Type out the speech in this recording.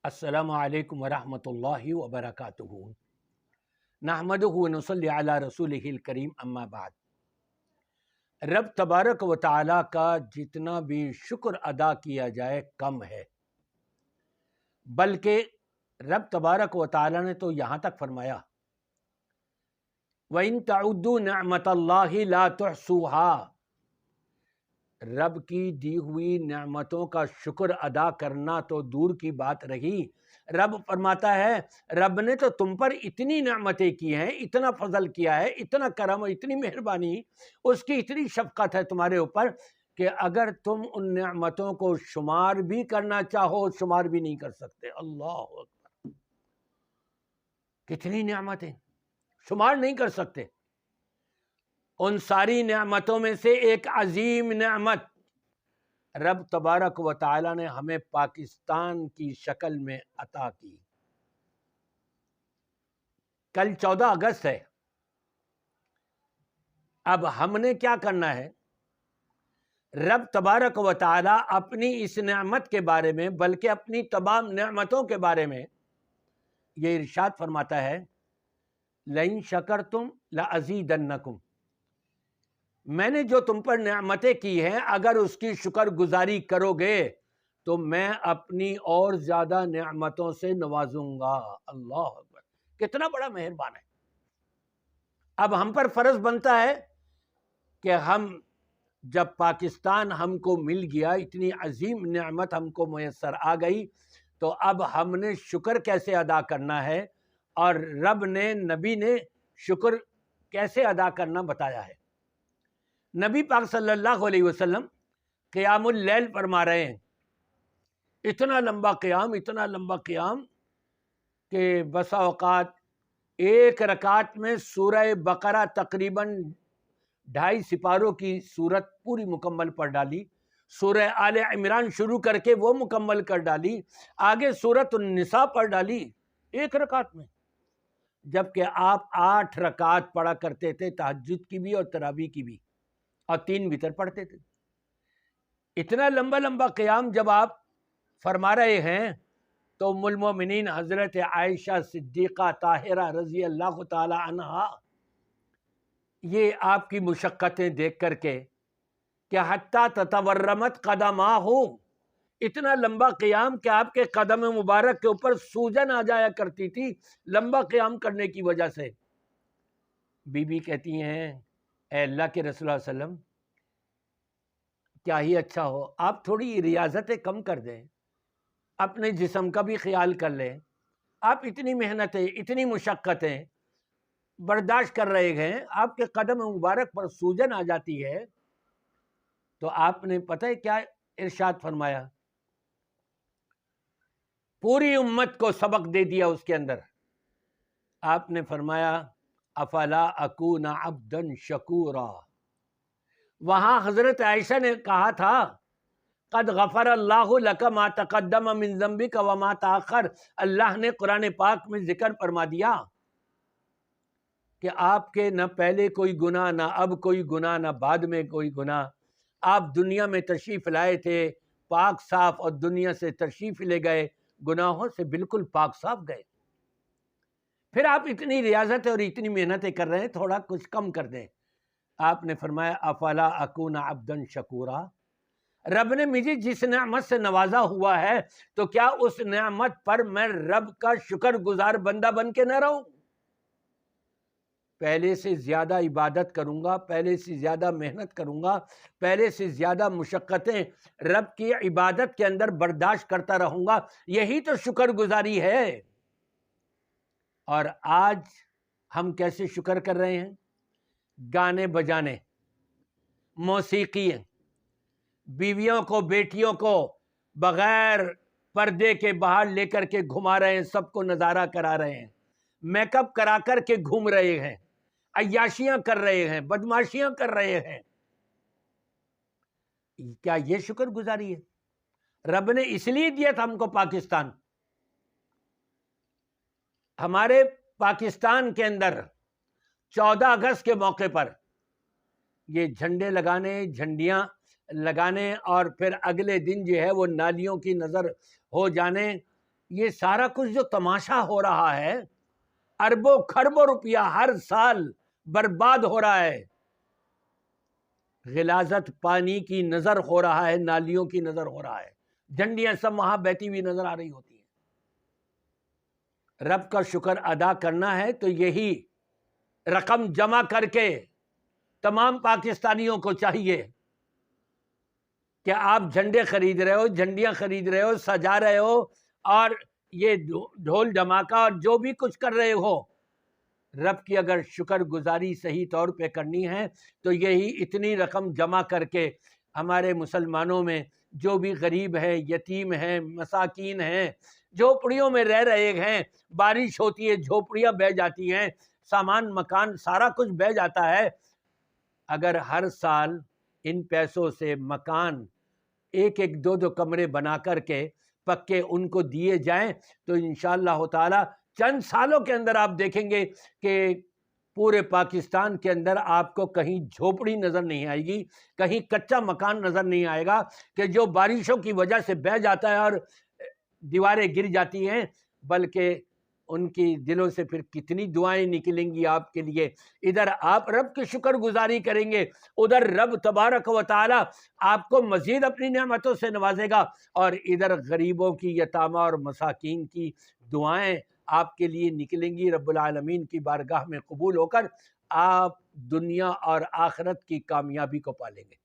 अस्सलामु अलैकुम वरहमतुल्लाहि वबरकातुहू। नहमदुहु व नुसल्ली अला रसूलिहिल करीम, अम्मा बाद। रब तबारक व तआला का जितना भी शुक्र अदा किया जाए कम है, बल्कि रब तबारक व तआला ने तो यहाँ तक फरमाया, व इन तउद्दू निअमतल्लाहि ला तुहसूहा। रब की दी हुई नेमतों का शुक्र अदा करना तो दूर की बात रही, रब फरमाता है रब ने तो तुम पर इतनी नेमतें की हैं, इतना फजल किया है, इतना करम, इतनी मेहरबानी, उसकी इतनी शफकत है तुम्हारे ऊपर कि अगर तुम उन नेमतों को शुमार भी करना चाहो शुमार भी नहीं कर सकते। अल्लाह अकबर, कितनी नेमतें शुमार नहीं कर सकते। उन सारी नेमतों में से एक अजीम नेमत रब तबारक व तआला ने हमें पाकिस्तान की शक्ल में अता की। कल 14 अगस्त है। अब हमने क्या करना है, रब तबारक व तआला अपनी इस नेमत के बारे में, बल्कि अपनी तमाम नेमतों के बारे में ये इरशाद फरमाता है, लइन शकरतुम लअज़ीदन्नकुम। मैंने जो तुम पर नेमतें की हैं, अगर उसकी शुक्र गुजारी करोगे तो मैं अपनी और ज़्यादा नेमतों से नवाजूंगा। अल्लाह अकबर, कितना बड़ा मेहरबान है। अब हम पर फ़र्ज़ बनता है कि हम जब पाकिस्तान हमको मिल गया, इतनी अजीम नेमत हमको मुयस्सर आ गई, तो अब हमने शुक्र कैसे अदा करना है, और रब ने, नबी ने शुक्र कैसे अदा करना बताया है। नबी पाक सल्लल्लाहु अलैहि वसल्लम क़ियामुल लैल फरमा रहे हैं। इतना लंबा क़ियाम, इतना लंबा क़ियाम कि बसा औक़ात एक रकात में सूरह बकरा तकरीबन 2.5 सिपारों की सूरत पूरी मुकम्मल पढ़ डाली, सूरह आले इमरान शुरू करके वो मुकम्मल कर डाली, आगे सूरत निसा पढ़ डाली एक रकात में, जबकि आप 8 रकात पढ़ा करते थे, तहज्जुद की भी और तरावी की भी, और 3 वितर पढ़ते थे। इतना लंबा लंबा क़ियाम जब आप फरमा रहे हैं तो उम्मुल मोमिनीन हज़रत आयशा सिद्दीक़ा ताहिरा रज़ी अल्लाह ताला अन्हा ये आपकी मुशक्क़तें देख करके कि हत्ता ततवर्रमत क़दमाहु, इतना लंबा क़ियाम कि आपके कदम मुबारक के ऊपर सूजन आ जाया करती थी लंबा क़ियाम करने की वजह से। बीबी कहती हैं, ए अल्लाह के रसूल सल्लल्लाहु अलैहि वसल्लम, क्या ही अच्छा हो आप थोड़ी रियाज़तें कम कर दें, अपने जिस्म का भी ख्याल कर लें। आप इतनी मेहनतें, इतनी मुशक्क़तें बर्दाश्त कर रहे हैं, आपके कदम मुबारक पर सूजन आ जाती है, तो आपने पता है क्या इरशाद फरमाया, पूरी उम्मत को सबक दे दिया उसके अंदर। आपने फरमाया अफला अकूना अब्दन शकूरा। वहाँ हज़रत आयशा ने कहा था, क़द गफ़र अल्लाहु लका मा तक़द्दम मिन ज़म्बिका व मा तअख़्ख़र। अल्लाह ने कुरान पाक में ज़िक्र फरमा दिया कि आपके न पहले कोई गुनाह, न अब कोई गुनाह, न बाद में कोई गुनाह। आप दुनिया में तशरीफ़ लाए थे पाक साफ़, और दुनिया से तशरीफ़ ले गए गुनाहों से बिल्कुल पाक साफ़ गए। फिर आप इतनी रियाज़त और इतनी मेहनतें कर रहे हैं, थोड़ा कुछ कम कर दें। आपने फरमाया अफला अकूना अब्दन शकूरा। रब ने मुझे जिस नेमत से नवाजा हुआ है, तो क्या उस नेमत पर मैं रब का शुक्र गुजार बंदा बन के न रहूं? पहले से ज़्यादा इबादत करूँगा, पहले से ज़्यादा मेहनत करूँगा, पहले से ज़्यादा मुशक्क़तें रब की इबादत के अंदर बर्दाश्त करता रहूँगा। यही तो शुक्र गुजारी है। और आज हम कैसे शुक्र कर रहे हैं? गाने बजाने, मौसीकी, बीवियों को, बेटियों को बग़ैर पर्दे के बाहर लेकर के घुमा रहे हैं, सबको नज़ारा करा रहे हैं, मेकअप करा कर के घूम रहे हैं, अय्याशियां कर रहे हैं, बदमाशियां कर रहे हैं। क्या ये शुक्र गुजारी है? रब ने इसलिए दिया था हमको पाकिस्तान। हमारे पाकिस्तान के अंदर 14 अगस्त के मौके पर ये झंडे लगाने, झंडियां लगाने, और फिर अगले दिन जो है वो नालियों की नज़र हो जाने, یہ سارا کچھ جو تماشا ہو رہا ہے، اربوں کھربوں روپیہ ہر سال برباد ہو رہا ہے، غلاظت پانی کی نظر ہو رہا ہے، نالیوں کی نظر ہو رہا ہے، جھنڈیاں سب وہاں بہتی ہوئی نظر آ رہی ہوتی ہیں۔ رب کا شکر ادا کرنا ہے تو یہی رقم جمع کر کے تمام پاکستانیوں کو چاہیے کہ آپ جھنڈے خرید رہے ہو، جھنڈیاں خرید رہے ہو، سجا رہے ہو، اور یہ ڈھول دھماکہ اور جو بھی کچھ کر رہے ہو، رب کی اگر شکر گزاری صحیح طور پہ کرنی ہے تو یہی اتنی رقم جمع کر کے ہمارے مسلمانوں میں جو بھی غریب ہیں، یتیم ہیں، مساکین ہیں، جھوپڑیوں میں رہ رہے ہیں، بارش ہوتی ہے جھوپڑیاں بہہ جاتی ہیں، سامان مکان سارا کچھ بہہ جاتا ہے، اگر ہر سال ان پیسوں سے مکان ایک ایک دو کمرے بنا کر کے پکے ان کو دیے جائیں تو انشاءاللہ تعالی چند سالوں کے اندر آپ دیکھیں گے کہ پورے پاکستان کے اندر آپ کو کہیں جھوپڑی نظر نہیں آئے گی، کہیں کچا مکان نظر نہیں آئے گا کہ جو بارشوں کی وجہ سے بہہ جاتا ہے اور دیواریں گر جاتی ہیں، بلکہ ان کی دلوں سے پھر کتنی دعائیں نکلیں گی آپ کے لیے۔ ادھر آپ رب کی شکر گزاری کریں گے، ادھر رب تبارک و تعالی آپ کو مزید اپنی نعمتوں سے نوازے گا، اور ادھر غریبوں کی، یتامہ اور مساکین کی دعائیں آپ کے لیے نکلیں گی، رب العالمین کی بارگاہ میں قبول ہو کر آپ دنیا اور آخرت کی کامیابی کو پالیں گے۔